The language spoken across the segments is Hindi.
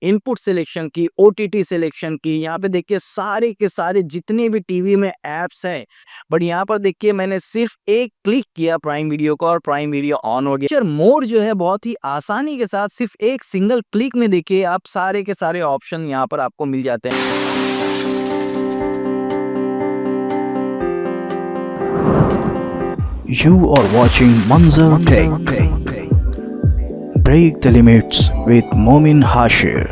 इनपुट सिलेक्शन की, ओटीटी सिलेक्शन की। यहाँ पे देखिए सारे के सारे जितने भी टीवी में ऐप्स हैं, बट यहाँ पर देखिए मैंने सिर्फ एक क्लिक किया प्राइम वीडियो को और प्राइम वीडियो ऑन हो गया। पिक्चर मोड जो है बहुत ही आसानी के साथ सिर्फ एक सिंगल क्लिक में देखिए आप सारे के सारे ऑप्शन यहाँ पर आपको मिल जाते हैं। You are watching Manzar Tech. Break the limits with Momin Hashir.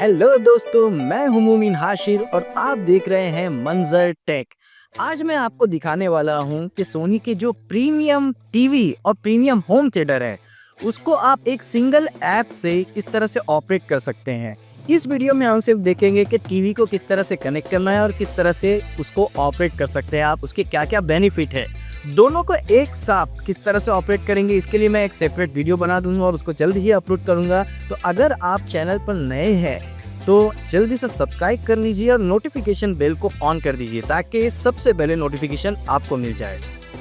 Hello दोस्तों, मैं हूं मोमिन हाशिर और आप देख रहे हैं मंजर टेक। आज मैं आपको दिखाने वाला हूं कि सोनी के जो प्रीमियम टीवी और प्रीमियम होम थिएटर है उसको आप एक सिंगल ऐप से किस तरह से ऑपरेट कर सकते हैं। इस वीडियो में हम सिर्फ देखेंगे कि टीवी को किस तरह से कनेक्ट करना है और किस तरह से उसको ऑपरेट कर सकते हैं आप, उसके क्या क्या बेनिफिट है। दोनों को एक साथ किस तरह से ऑपरेट करेंगे इसके लिए मैं एक सेपरेट वीडियो बना दूंगा और उसको जल्द ही अपलोड करूंगा। तो अगर आप चैनल पर नए हैं तो जल्दी से सब्सक्राइब कर लीजिए और नोटिफिकेशन बेल को ऑन कर दीजिए ताकि सबसे पहले नोटिफिकेशन आपको मिल जाए।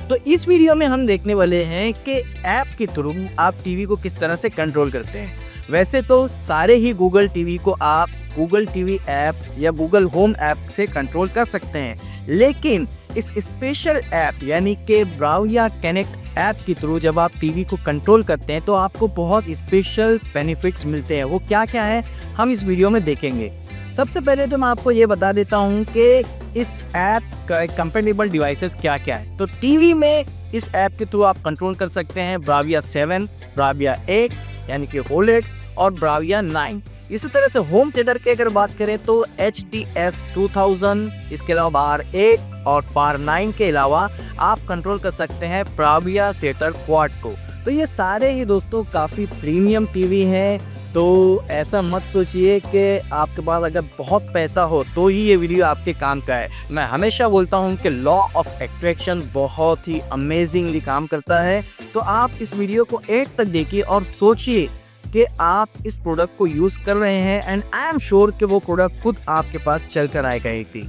तो इस वीडियो में हम देखने वाले हैं कि ऐप के थ्रू आप टीवी को किस तरह से कंट्रोल करते हैं। वैसे तो सारे ही गूगल टीवी को आप गूगल टीवी ऐप या गूगल होम ऐप से कंट्रोल कर सकते हैं, लेकिन इस स्पेशल ऐप यानी कि ब्राविया कनेक्ट ऐप के थ्रू जब आप टीवी को कंट्रोल करते हैं तो आपको बहुत स्पेशल बेनिफिट्स मिलते हैं। वो क्या क्या है हम इस वीडियो में देखेंगे। सबसे पहले तो मैं आपको ये बता देता हूँ कि इस ऐप का कंपेटेबल डिवाइसेस क्या क्या है। तो टीवी में इस ऐप के थ्रू आप कंट्रोल कर सकते हैं ब्राविया 7, ब्राविया 8 यानी कि OLED और ब्राविया 9। इसी तरह से होम थिएटर की अगर बात करें तो HTS 2000, इसके अलावा पावर 8 और पावर 9 के अलावा आप कंट्रोल कर सकते हैं ब्राविया थिएटर क्वाड को। तो ये सारे ही दोस्तों काफ़ी प्रीमियम टीवी हैं। तो ऐसा मत सोचिए कि आपके पास अगर बहुत पैसा हो तो ही ये वीडियो आपके काम का है। मैं हमेशा बोलता हूँ कि लॉ ऑफ अट्रैक्शन बहुत ही अमेजिंगली काम करता है। तो आप इस वीडियो को एंड तक देखिए और सोचिए कि आप इस प्रोडक्ट को यूज़ कर रहे हैं एंड आई एम श्योर कि वो प्रोडक्ट खुद आपके पास चल कर आएगा एक दिन।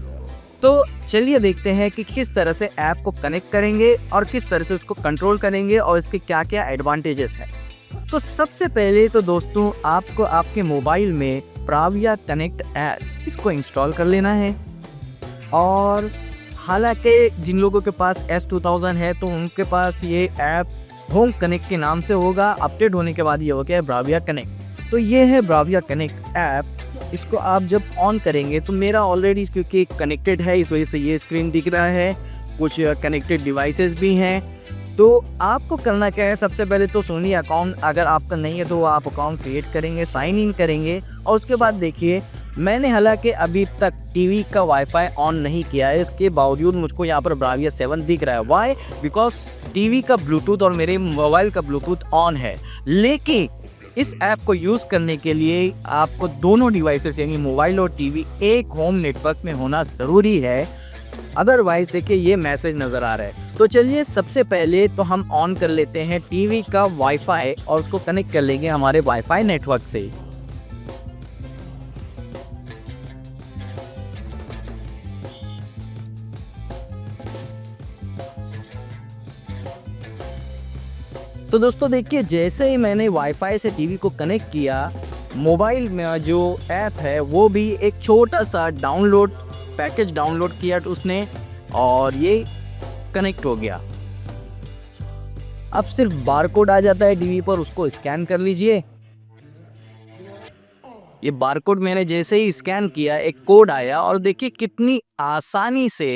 तो चलिए देखते हैं कि किस तरह से ऐप को कनेक्ट करेंगे और किस तरह से उसको कंट्रोल करेंगे और इसके क्या क्या एडवांटेजेस हैं। तो सबसे पहले तो दोस्तों आपको आपके मोबाइल में ब्राविया कनेक्ट ऐप इसको इंस्टॉल कर लेना है। और हालांकि जिन लोगों के पास S2000 है तो उनके पास ये ऐप होम कनेक्ट के नाम से होगा, अपडेट होने के बाद ये हो गया ब्राविया कनेक्ट। तो ये है ब्राविया कनेक्ट ऐप। इसको आप जब ऑन करेंगे तो मेरा ऑलरेडी क्योंकि कनेक्टेड है इस वजह से ये स्क्रीन दिख रहा है, कुछ कनेक्टेड डिवाइसेस भी हैं। तो आपको करना क्या है, सबसे पहले तो सोनी अकाउंट अगर आपका नहीं है तो आप अकाउंट क्रिएट करेंगे, साइन इन करेंगे और उसके बाद देखिए मैंने हालांकि अभी तक टीवी का वाईफाई ऑन नहीं किया है, इसके बावजूद मुझको यहाँ पर ब्राविया 7 दिख रहा है। वाई? बिकॉज टीवी का ब्लूटूथ और मेरे मोबाइल का ब्लूटूथ ऑन है। लेकिन इस ऐप को यूज़ करने के लिए आपको दोनों डिवाइसेस यानी मोबाइल और टीवी एक होम नेटवर्क में होना ज़रूरी है, अदरवाइज देखिए ये मैसेज नज़र आ रहा है। तो चलिए सबसे पहले तो हम ऑन कर लेते हैं टीवी का वाईफाई और उसको कनेक्ट कर लेंगे हमारे वाईफाई नेटवर्क से। तो दोस्तों देखिए जैसे ही मैंने वाईफाई से टीवी को कनेक्ट किया, मोबाइल में जो ऐप है वो भी एक छोटा सा पैकेज डाउनलोड किया तो उसने और ये कनेक्ट हो गया। अब सिर्फ बारकोड आ जाता है टीवी पर, उसको स्कैन कर लीजिए। ये बारकोड मैंने जैसे ही स्कैन किया एक कोड आया और देखिए कितनी आसानी से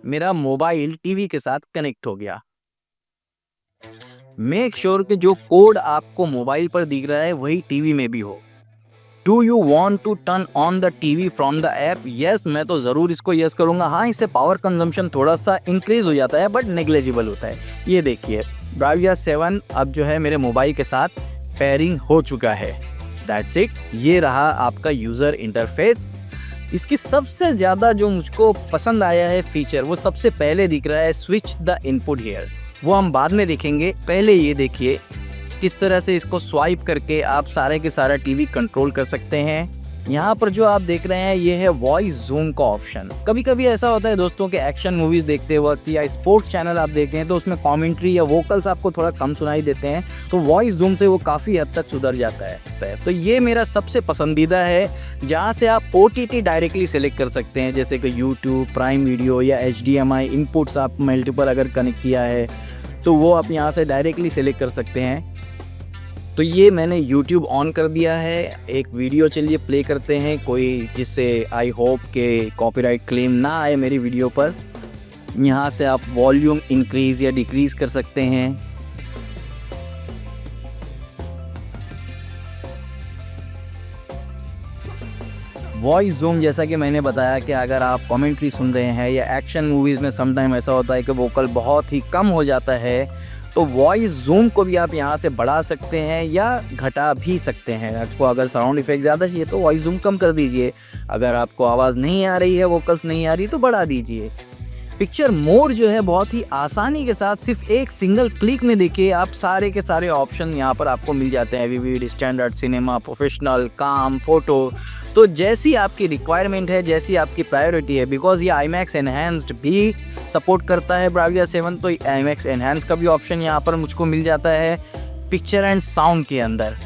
मेरा मोबाइल टीवी के साथ कनेक्ट हो गया। मेक श्योर कि जो कोड आपको मोबाइल पर दिख रहा है वही टीवी में भी हो। Do you want to turn on the TV from the app? Yes, मैं तो ज़रूर इसको यस करूँगा। हाँ, इससे पावर कंजम्पशन थोड़ा सा इंक्रीज हो जाता है बट नेग्लेजिबल होता है। ये देखिए ब्राविया 7 अब जो है मेरे मोबाइल के साथ पेयरिंग हो चुका है। That's it. ये रहा आपका यूज़र इंटरफेस। इसकी सबसे ज़्यादा जो मुझको पसंद आया है फीचर वो सबसे पहले दिख रहा है स्विच द इनपुट हियर, वो हम बाद में देखेंगे। पहले ये देखिए किस तरह से इसको स्वाइप करके आप सारे के सारा टीवी कंट्रोल कर सकते हैं। यहाँ पर जो आप देख रहे हैं ये है वॉइस जूम का ऑप्शन। कभी कभी ऐसा होता है दोस्तों कि एक्शन मूवीज देखते वक्त या स्पोर्ट्स चैनल आप देख रहे हैं तो उसमें कमेंट्री या वोकल्स आपको थोड़ा कम सुनाई देते हैं, तो वॉइस जूम से वो काफ़ी हद तक सुधर जाता है। तो ये मेरा सबसे पसंदीदा है, जहाँ से आप OTT डायरेक्टली सेलेक्ट कर सकते हैं, जैसे कि यूट्यूब, प्राइम वीडियो या HDMI इनपुट्स आप मल्टीपल अगर कनेक्ट किया है तो वो आप यहाँ से डायरेक्टली सेलेक्ट कर सकते हैं। तो ये मैंने YouTube ऑन कर दिया है, एक वीडियो चलिए प्ले करते हैं कोई, जिससे आई होप के कॉपीराइट क्लेम ना आए मेरी वीडियो पर। यहाँ से आप वॉल्यूम इंक्रीज़ या डिक्रीज़ कर सकते हैं। वॉइस जूम जैसा कि मैंने बताया कि अगर आप कमेंट्री सुन रहे हैं या एक्शन मूवीज़ में समटाइम ऐसा होता है कि वोकल बहुत ही कम हो जाता है, तो वॉइस जूम को भी आप यहाँ से बढ़ा सकते हैं या घटा भी सकते हैं। आपको अगर साउंड इफेक्ट ज़्यादा चाहिए तो वॉइस जूम कम कर दीजिए, अगर आपको आवाज़ नहीं आ रही है, वोकल्स नहीं आ रही तो बढ़ा दीजिए। पिक्चर मोड जो है बहुत ही आसानी के साथ सिर्फ एक सिंगल क्लिक में देखिए आप सारे के सारे ऑप्शन यहाँ पर आपको मिल जाते हैं, विविड, स्टैंडर्ड, सिनेमा, प्रोफेशनल, काम, फोटो। तो जैसी आपकी रिक्वायरमेंट है, जैसी आपकी प्रायोरिटी है, बिकॉज ये IMAX एनहेंस्ड भी सपोर्ट करता है Bravia 7, तो IMAX एनहेंस का भी ऑप्शन यहाँ पर मुझको मिल जाता है पिक्चर एंड साउंड के अंदर।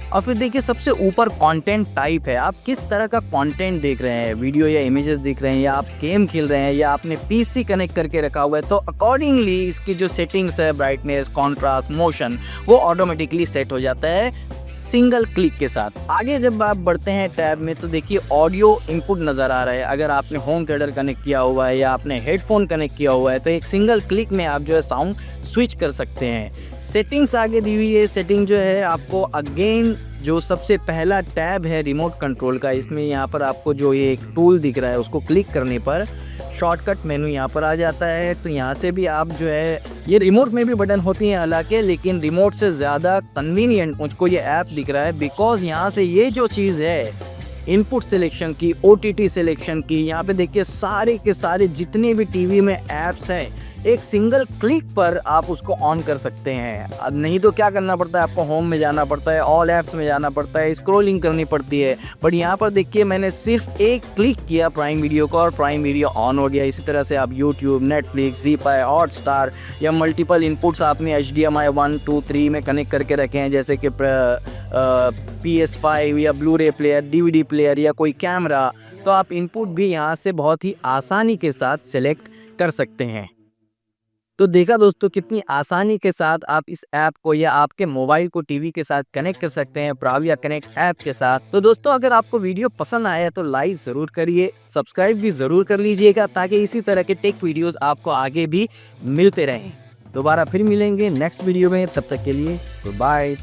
और फिर देखिए सबसे ऊपर कंटेंट टाइप है, आप किस तरह का कंटेंट देख रहे हैं, वीडियो या इमेजेस देख रहे हैं, या आप गेम खेल रहे हैं, या आपने PC कनेक्ट करके रखा हुआ है, तो अकॉर्डिंगली इसकी जो सेटिंग्स है, ब्राइटनेस, कॉन्ट्रास्ट, मोशन, वो ऑटोमेटिकली सेट हो जाता है सिंगल क्लिक के साथ। आगे जब आप बढ़ते हैं टैब में तो देखिए ऑडियो इनपुट नज़र आ रहा है। अगर आपने होम थिएटर कनेक्ट किया हुआ है या आपने हेडफोन कनेक्ट किया हुआ है तो एक सिंगल क्लिक में आप जो है साउंड स्विच कर सकते हैं। सेटिंग्स आगे दी हुई है, सेटिंग जो है आपको अगेन जो सबसे पहला टैब है रिमोट कंट्रोल का, इसमें यहाँ पर आपको जो ये एक टूल दिख रहा है उसको क्लिक करने पर शॉर्टकट मेनू यहाँ पर आ जाता है। तो यहाँ से भी आप जो है, ये रिमोट में भी बटन होती हैं हालांकि, लेकिन रिमोट से ज़्यादा कन्वीनियंट मुझको ये ऐप दिख रहा है, बिकॉज यहाँ से ये जो चीज़ है इनपुट सिलेक्शन की, OTT सिलेक्शन की, यहाँ पे देखिए सारे के सारे जितने भी टीवी में ऐप्स हैं एक सिंगल क्लिक पर आप उसको ऑन कर सकते हैं। अब नहीं तो क्या करना पड़ता है, आपको होम में जाना पड़ता है, ऑल ऐप्स में जाना पड़ता है, स्क्रॉलिंग करनी पड़ती है। बट यहाँ पर देखिए मैंने सिर्फ एक क्लिक किया प्राइम वीडियो का और प्राइम वीडियो ऑन हो गया। इसी तरह से आप यूट्यूब, नेटफ्लिक्स, ZEE5, हॉटस्टार या मल्टीपल इनपुट्स आपने HDMI 1, 2, 3 में कनेक्ट करके रखे हैं, जैसे कि PS5 या ब्लू-रे प्लेयर, DVD प्लेयर या कोई कैमरा, तो आप इनपुट भी यहाँ से बहुत ही आसानी के साथ सेलेक्ट कर सकते हैं। तो देखा दोस्तों कितनी आसानी के साथ आप इस ऐप को या आपके मोबाइल को टीवी के साथ कनेक्ट कर सकते हैं Bravia कनेक्ट ऐप के साथ। तो दोस्तों अगर आपको वीडियो पसंद आया तो लाइक ज़रूर करिए, सब्सक्राइब भी ज़रूर कर लीजिएगा ताकि इसी तरह के टेक वीडियोस आपको आगे भी मिलते रहें। दोबारा फिर मिलेंगे नेक्स्ट वीडियो में, तब तक के लिए गुड बाय।